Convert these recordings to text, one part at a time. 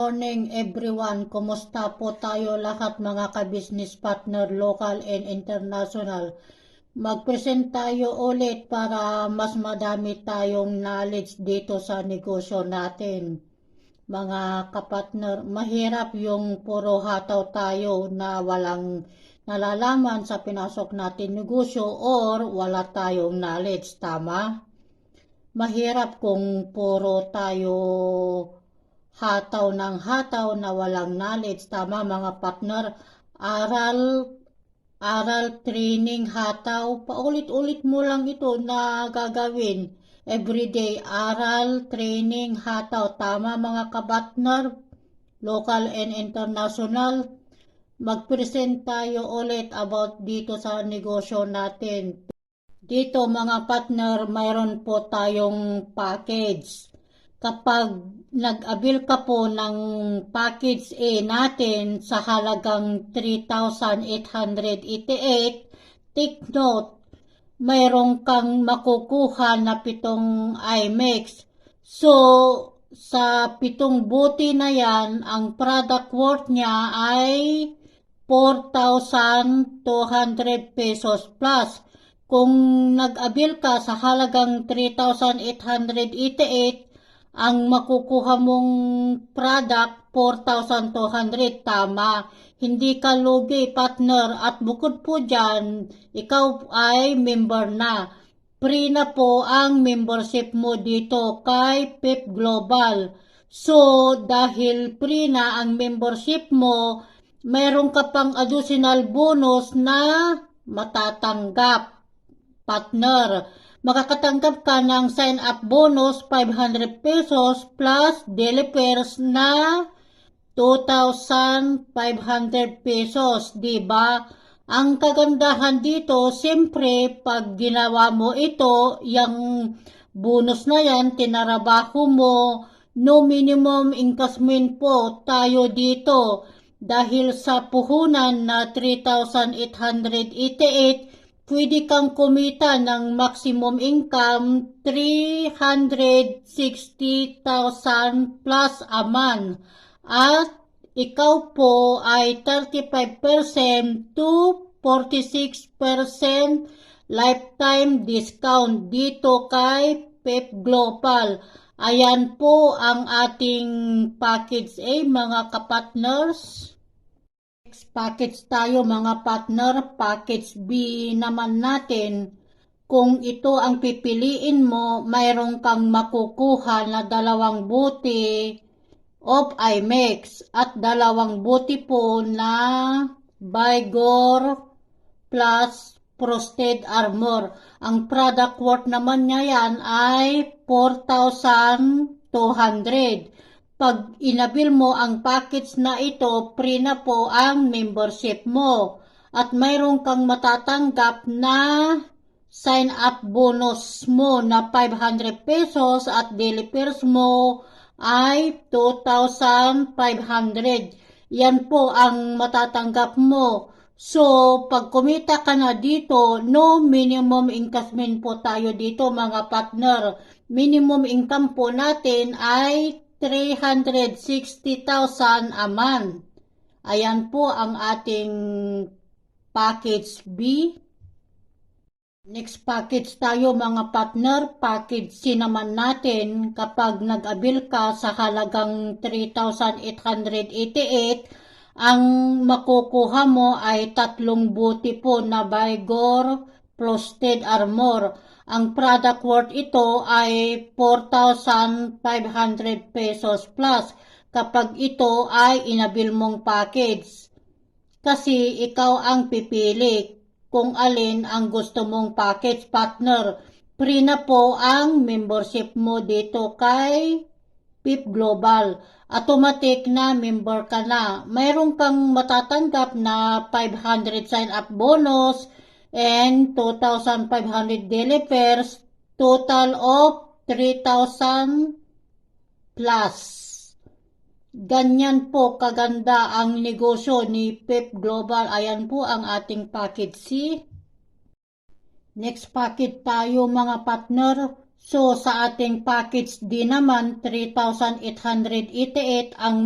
Morning everyone, kumusta po tayo lahat mga ka-business partner local and international. Mag-present tayo ulit para mas madami tayong knowledge dito sa negosyo natin. Mga kapartner, mahirap yung puro hataw tayo na walang nalalaman sa pinasok natin negosyo or wala tayong knowledge, tama? Mahirap kung puro tayo hataw ng hataw na walang knowledge, tama mga partner. Aral, training, hataw, paulit-ulit mo lang ito na gagawin. Everyday, aral, training, hataw, tama mga kapartner, local and international. Mag-present tayo ulit about dito sa negosyo natin. Dito mga partner, mayroon po tayong package. Kapag nag-avail ka po ng package A natin sa halagang 3,888, take note, mayroon kang makukuha na 7 IMEX. So, sa 7 buti na yan, ang product worth niya ay 4,200 pesos plus. Kung nag-avail ka sa halagang 3,888, ang makukuha mong product 4,200, tama. Hindi ka lugi partner, at bukod po dyan, ikaw ay member na. Free na po ang membership mo dito kay PIP Global. So, dahil free na ang membership mo, mayroon ka pang additional bonus na matatanggap, partner. Makakatanggap ka ng sign-up bonus 500 pesos plus daily fares na 2,500 pesos, diba? Ang kagandahan dito, siyempre, pag ginawa mo ito, yung bonus na yan, tinarabaho mo, no minimum investment po tayo dito. Dahil sa puhunan na 3,888, pwede kang kumita ng maximum income 360,000 plus a month. At ikaw po ay 35% to 46% lifetime discount dito kay PIP Global. Ayan po ang ating package A mga kapartners. Next package tayo mga partner, package B naman natin. Kung ito ang pipiliin mo, mayroon kang makukuha na 2 buti of IMEX at 2 buti po na Bygor plus Frosted Armor. Ang product worth naman niya yan ay 4,200. Pag inabil mo ang package na ito, free na po ang membership mo. At mayroon kang matatanggap na sign-up bonus mo na 500 pesos at daily fares mo ay 2,500. Yan po ang matatanggap mo. So, pag kumita ka na dito, no minimum investment po tayo dito mga partner. Minimum income po natin ay 360,000 a month. Ayan po ang ating package B. Next package tayo mga partner, package C naman natin. Kapag nag-avail ka sa halagang 3,888, ang makukuha mo ay 3 buti po na Bygor Frosted Armor. Ang product worth ito ay 4,500 pesos plus kapag ito ay inabil mong package. Kasi ikaw ang pipili kung alin ang gusto mong package partner. Free na po ang membership mo dito kay PIP Global. Automatic na member ka na. Mayroon kang matatanggap na 500 sign-up bonus and 2,500 daily fares, total of 3,000 plus. Ganyan po kaganda ang negosyo ni PIP Global. Ayan po ang ating package C. Next package tayo mga partner, So, sa ating package D naman, 3,888 ang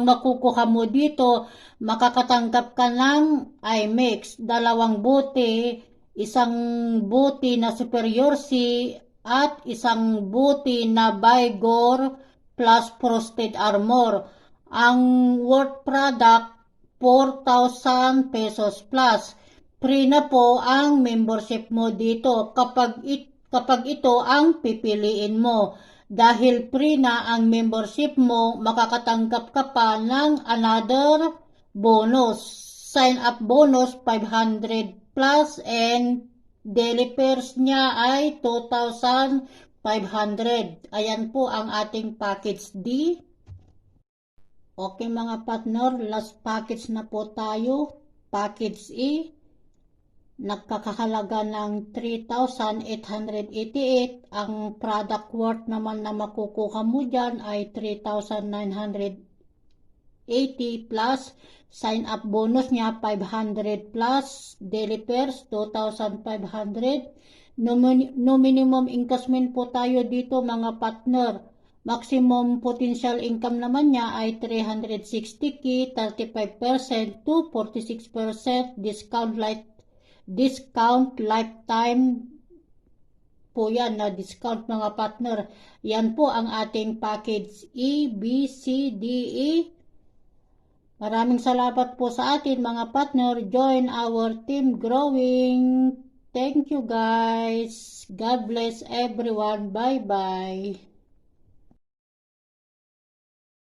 makukuha mo dito. Makakatanggap ka ng IMEX, 2 bote, 1 bote na Superior C, at 1 bote na Bygor plus Frosted Armor. Ang worth product, 4,000 pesos plus. Free na po ang membership mo dito kapag ito ang pipiliin mo. Dahil free na ang membership mo, makakatanggap ka pa ng another bonus. Sign up bonus 500 plus and daily fares niya ay 2,500. Ayan po ang ating package D. Okay mga partner, last package na po tayo. Package E. Nagkakahalaga ng 3,888. Ang product worth naman na makukuha mo dyan ay 3,980 plus. Sign up bonus niya 500 plus. Daily fares 2,500. No minimum investment po tayo dito mga partner. Maximum potential income naman niya ay 360k, 35% to 46% discount lifetime po yan na discount mga partner. Yan po ang ating package E, B, C, D, E. Maraming salamat po sa atin mga partner. Join our team growing. Thank you guys. God bless everyone. Bye-bye.